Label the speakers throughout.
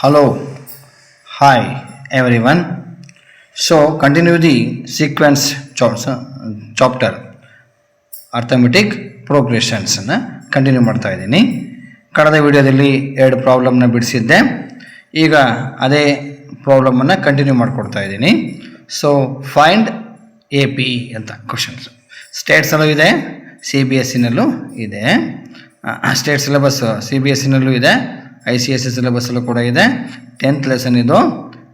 Speaker 1: Hello, hi everyone. So, continue the sequence chapter arithmetic ಪ್ರೋಗ್ರೆಷನ್ಸನ್ನು continue ಮಾಡ್ತಾ ಇದ್ದೀನಿ. ಕಳೆದ ವಿಡಿಯೋದಲ್ಲಿ 2 ಪ್ರಾಬ್ಲಮ್ನ ಬಿಡಿಸಿದ್ದೆ. ಈಗ ಅದೇ ಪ್ರಾಬ್ಲಮನ್ನು ಕಂಟಿನ್ಯೂ ಮಾಡಿಕೊಡ್ತಾ ಇದ್ದೀನಿ. ಸೊ ಫೈಂಡ್ ಎ ಪಿ ಅಂತ ಕ್ವಶನ್ಸ್ ಸ್ಟೇಟ್ಸಲ್ಲೂ ಇದೆ, ಸಿ ಬಿ ಎಸ್ ಸಿನಲ್ಲೂ ಇದೆ. State syllabus C B S ಸಿನಲ್ಲೂ ಇದೆ, ಐ ಸಿ ಎಸ್ ಸಿ ಸಿಲೆಬಸ್ಸಲ್ಲೂ ಕೂಡ ಇದೆ. 10th ಲೆಸನ್ ಇದು,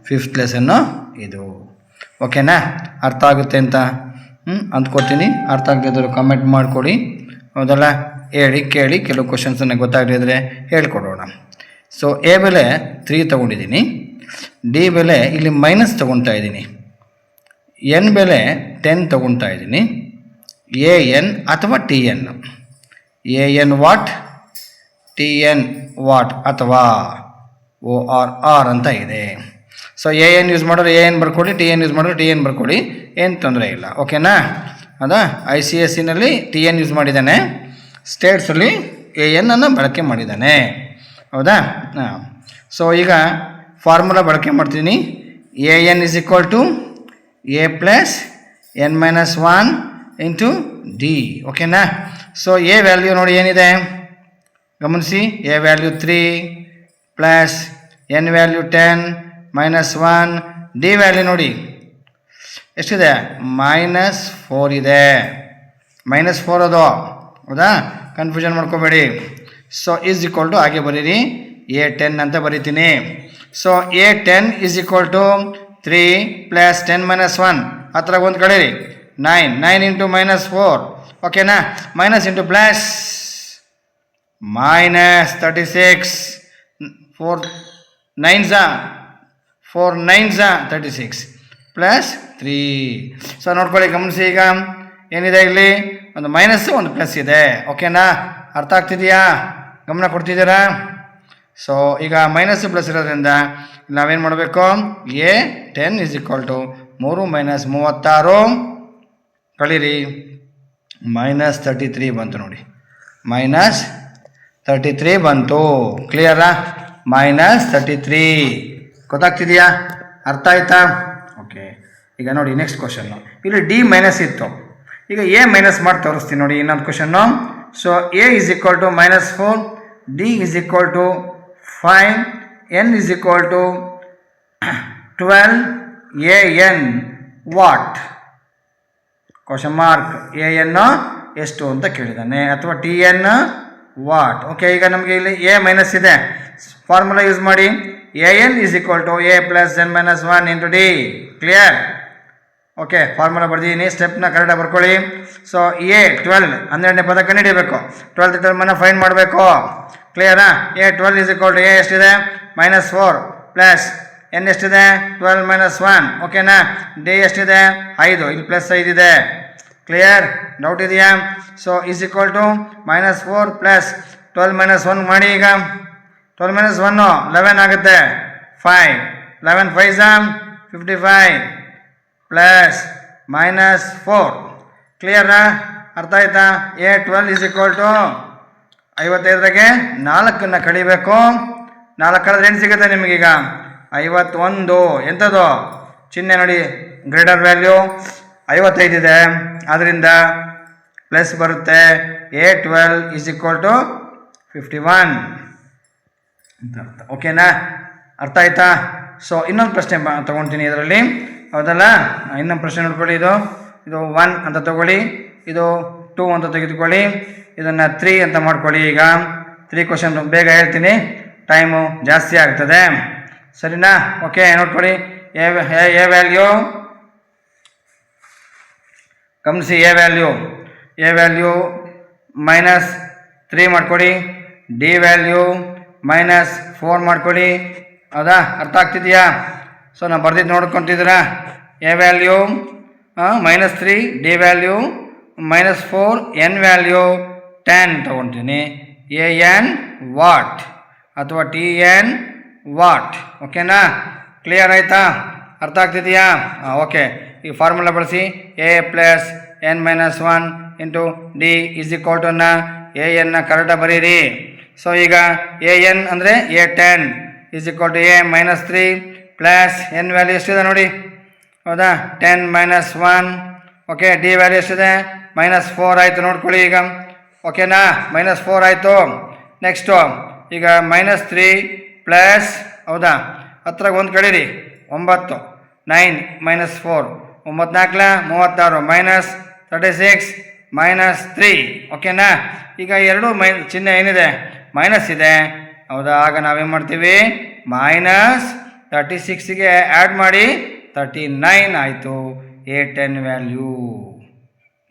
Speaker 1: 5th ಲೆಸನ್ನು ಇದು. ಓಕೆನಾ? ಅರ್ಥ ಆಗುತ್ತೆ ಅಂತ ಅಂದ್ಕೋತೀನಿ. ಅರ್ಥ ಆಗದಿದ್ದರೂ ಕಮೆಂಟ್ ಮಾಡಿಕೊಡಿ. ಹೌದಲ್ಲ? ಹೇಳಿ ಕೇಳಿ, ಕೆಲವು ಕ್ವಶನ್ಸನ್ನು ಗೊತ್ತಾಗದಿದ್ದರೆ ಹೇಳ್ಕೊಡೋಣ. ಸೊ ಎ ಬೆಲೆ 3 ತೊಗೊಂಡಿದ್ದೀನಿ, ಡಿ ಬೆಲೆ ಇಲ್ಲಿ ಮೈನಸ್ ತೊಗೊತಾ ಇದ್ದೀನಿ, ಎನ್ ಬೆಲೆ 10 ತೊಗೊತಾ ಇದ್ದೀನಿ, ಎ ಎನ್ ಅಥವಾ T N, A N what, T N what ಅಥವಾ ಓ ಆರ್ ಆರ್ ಅಂತ ಇದೆ. ಸೊ ಎ ಎನ್ ಯೂಸ್ ಮಾಡೋರು ಎ ಎನ್ ಬರ್ಕೊಡಿ, ಟಿ ಎನ್ ಯೂಸ್ ಮಾಡೋರು ಟಿ ಎನ್ ಬರ್ಕೊಡಿ, ಏನು ತೊಂದರೆ ಇಲ್ಲ. ಓಕೆನಾ? ಹೌದಾ? ಐ ಸಿ ಎಸ್ ಸಿನಲ್ಲಿ ಟಿ ಎನ್ ಯೂಸ್ ಮಾಡಿದ್ದಾನೆ, ಸ್ಟೇಟ್ಸಲ್ಲಿ ಎ ಎನ್ ಅನ್ನು ಬಳಕೆ ಮಾಡಿದ್ದಾನೆ. ಹೌದಾ? ಹಾಂ. ಸೊ ಈಗ ಫಾರ್ಮುಲಾ ಬಳಕೆ ಮಾಡ್ತೀನಿ. A N is equal to A plus N minus 1 into d. ಓಕೆನಾ? ಸೊ ಎ ವ್ಯಾಲ್ಯೂ ನೋಡಿ ಏನಿದೆ ಗಮನಿಸಿ. A value 3 plus N value 10 minus 1, d value ನೋಡಿ ಎಷ್ಟಿದೆ, -4 ಇದೆ. -4 ಅದು. ಹೌದಾ? ಕನ್ಫ್ಯೂಷನ್ ಮಾಡ್ಕೋಬೇಡಿ. ಸೊ ಈಸ್ ಈಕ್ವಲ್ ಟು ಹಾಗೆ ಬರೀರಿ, ಎ 10 ಅಂತ ಬರೀತೀನಿ. So A 10 is equal to 3 plus 10 minus 1, ಹತ್ರ ಒಂದು ಕಳೀರಿ, 9 ಇಂಟು -4. ಓಕೆನಾ? Minus into plus -36, 4 9s 36 plus 3. So ನೋಡ್ಕೊಳ್ಳಿ, ಗಮನಿಸಿ. ಈಗ ಏನಿದೆ ಇಲ್ಲಿ, ಒಂದು ಮೈನಸ್ಸು ಒಂದು ಪ್ಲಸ್ ಇದೆ. ಓಕೆನಾ? ಅರ್ಥ ಆಗ್ತಿದೆಯಾ? ಗಮನ ಕೊಡ್ತಿದ್ದೀರಾ? ಸೊ ಈಗ ಮೈನಸ್ಸು ಪ್ಲಸ್ ಇರೋದ್ರಿಂದ ನಾವೇನು ಮಾಡಬೇಕು, a 10 is equal to 3 minus 36 ಕಳೀರಿ, -33 ಬಂತು ನೋಡಿ, -33 ಬಂತು. ಕ್ಲಿಯರಾ? -33 ಗೊತ್ತಾಗ್ತಿದೆಯಾ? ಅರ್ಥ ಆಯ್ತಾ? ಓಕೆ. ಈಗ ನೋಡಿ ನೆಕ್ಸ್ಟ್ ಕ್ವಶನ್ನು. ಇಲ್ಲಿ ಡಿ ಮೈನಸ್ ಇತ್ತು, ಈಗ ಎ ಮೈನಸ್ ಮಾಡಿ ತೋರಿಸ್ತೀನಿ ನೋಡಿ. ಇನ್ನೊಂದು question. So a is equal to -4, d is equal to 5, n is equal to 12, a N what question mark. A n ಎಷ್ಟು ಅಂತ ಕೇಳಿದ್ದಾನೆ, ಅಥವಾ ಟಿ ಎನ್ ವಾಟ್. ಓಕೆ. ಈಗ ನಮಗೆ ಇಲ್ಲಿ ಎ ಮೈನಸ್ ಇದೆ, ಫಾರ್ಮುಲಾ ಯೂಸ್ ಮಾಡಿ. A N is equal to A plus N minus 1 into D. Clear? Okay. Formula ಬರ್ದಿದ್ದೀನಿ, ಸ್ಟೆಪ್ನ ಕರೆಕ್ಟಾಗಿ ಬರ್ಕೊಳ್ಳಿ. ಸೊ ಎ 12 12ನೇ ಪದ ಕಂಡುಹಿಡಿಯಬೇಕು, 12th ಟರ್ಮನ್ನು ಫೈಂಡ್ ಮಾಡಬೇಕು. ಕ್ಲಿಯರಾ? A 12 is equal to A ಎಷ್ಟಿದೆ, -4 ಪ್ಲಸ್ ಎನ್ ಎಷ್ಟಿದೆ, 12 ಮೈನಸ್ 1. ಓಕೆನಾ? ಡಿ ಎಷ್ಟಿದೆ, 5, ಇಲ್ಲಿ ಪ್ಲಸ್ 5 ಇದೆ. ಕ್ಲಿಯರ್? ಡೌಟ್ ಇದೆಯಾ? So is equal to -4 plus 12 minus 1 ಮಾಡಿ. ಈಗ 12 ಮೈನಸ್ 1 11 ಆಗುತ್ತೆ, 5 11 5 55 ಪ್ಲಸ್ -4. ಕ್ಲಿಯರಾ? ಅರ್ಥ ಆಯ್ತಾ? ಎ 12 ಇಸ್ ಈಕ್ವಲ್ ಟು 55ರಾಗೆ 4ನ್ನು ಕಳಿಬೇಕು. 4 ಕಳೆದ್ರೆ ಏನು ಸಿಗುತ್ತೆ ನಿಮಗೀಗ, 51. ಎಂಥದ್ದು ಚಿಹ್ನೆ ನೋಡಿ, ಗ್ರೇಟರ್ ವ್ಯಾಲ್ಯೂ 55 ಇದೆ, ಆದ್ದರಿಂದ ಪ್ಲಸ್ ಬರುತ್ತೆ. ಎ 12 ಇಸ್ ಈಕ್ವಲ್ ಟು 51 ಅಂತ ಅರ್ಥ. ಓಕೆನಾ? ಅರ್ಥ ಆಯ್ತಾ? ಸೊ ಇನ್ನೊಂದು ಪ್ರಶ್ನೆ ತೊಗೊಳ್ತೀನಿ ಇದರಲ್ಲಿ. ಹೌದಲ್ಲ? ಇನ್ನೊಂದು ಪ್ರಶ್ನೆ ನೋಡ್ಕೊಳ್ಳಿ. ಇದು 1 ಅಂತ ತಗೊಳ್ಳಿ, ಇದು 2 ಅಂತ ತೆಗೆದುಕೊಳ್ಳಿ, ಇದನ್ನು 3 ಅಂತ ಮಾಡ್ಕೊಳ್ಳಿ. ಈಗ 3 ಕ್ವಶನ್ ಬೇಗ ಹೇಳ್ತೀನಿ, ಟೈಮು ಜಾಸ್ತಿ ಆಗ್ತದೆ. ಸರಿನಾ? ಓಕೆ. ನೋಡ್ಕೊಳ್ಳಿ, ಎ ವ್ಯಾಲ್ಯೂ ಗಮನಿಸಿ. ಎ ವ್ಯಾಲ್ಯೂ -3 ಮಾಡ್ಕೊಳ್ಳಿ, ಡಿ ವ್ಯಾಲ್ಯೂ -4 ಮಾಡ್ಕೊಳ್ಳಿ. ಹೌದಾ? ಅರ್ಥ ಆಗ್ತಿದೆಯಾ? ಸೊ ನಾನು ಬರ್ದಿದ್ದು ನೋಡ್ಕೊತಿದ್ದೀರಾ? A value -3, D value -4, N value 10 ತೊಗೊಳ್ತೀನಿ, ಎ ಎನ್ ವಾಟ್ ಅಥವಾ ಟಿ ಎನ್ ವಾಟ್. ಓಕೆನಾ? ಕ್ಲಿಯರ್ ಆಯಿತಾ? ಅರ್ಥ ಆಗ್ತಿದೆಯಾ? ಓಕೆ. ಈ ಫಾರ್ಮುಲಾ ಬಳಸಿ. A plus N minus 1 into D is equal to A ಎನ್ನ ಕರೆಕ್ಟಾಗಿ ಬರೀರಿ. ಸೊ ಈಗ ಎ ಎನ್ ಅಂದರೆ A 10 is equal to A minus 3 plus N value ಎಷ್ಟಿದೆ ನೋಡಿ, ಹೌದಾ 10 ಮೈನಸ್ 1. ಓಕೆ, ಡಿ ವ್ಯಾಲ್ಯೂ ಎಷ್ಟಿದೆ -4 ಆಯಿತು ನೋಡ್ಕೊಳ್ಳಿ ಈಗ. ಓಕೆನಾ, -4 ಆಯಿತು. ನೆಕ್ಸ್ಟು ಈಗ -3 ಪ್ಲಸ್, ಹೌದಾ, ಹತ್ರಾಗ ಒಂದು ಕಡೀರಿ 9, 9 -4, 9 4 36 -3. ಓಕೆನಾ, ಈಗ ಎರಡು ಚಿಹ್ನೆ ಏನಿದೆ ಮೈನಸ್ ಇದೆ, ಹೌದಾ. ಆಗ ನಾವೇನು ಮಾಡ್ತೀವಿ, -36ಗೆ ಆ್ಯಡ್ ಮಾಡಿ 39 ಆಯಿತು A10 ವ್ಯಾಲ್ಯೂ.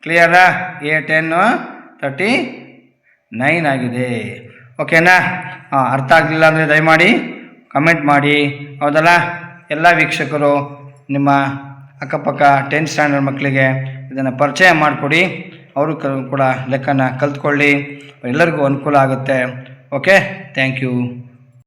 Speaker 1: ಕ್ಲಿಯರಾ? A10 39 ಆಗಿದೆ. ಓಕೆನಾ? ಅರ್ಥ ಆಗಲಿಲ್ಲ ಅಂದರೆ ದಯಮಾಡಿ ಕಮೆಂಟ್ ಮಾಡಿ, ಹೌದಲ್ಲ. ಎಲ್ಲ ವೀಕ್ಷಕರು ನಿಮ್ಮ ಅಕ್ಕಪಕ್ಕ 10th ಸ್ಟ್ಯಾಂಡರ್ಡ್ ಮಕ್ಕಳಿಗೆ ಇದನ್ನು ಪರಿಚಯ ಮಾಡಿಕೊಡಿ, ಅವರು ಕೂಡ ಲೆಕ್ಕನ ಕಲ್ತ್ಕೊಳ್ಳಿ, ಎಲ್ಲರಿಗೂ ಅನುಕೂಲ ಆಗುತ್ತೆ. Okay, thank you.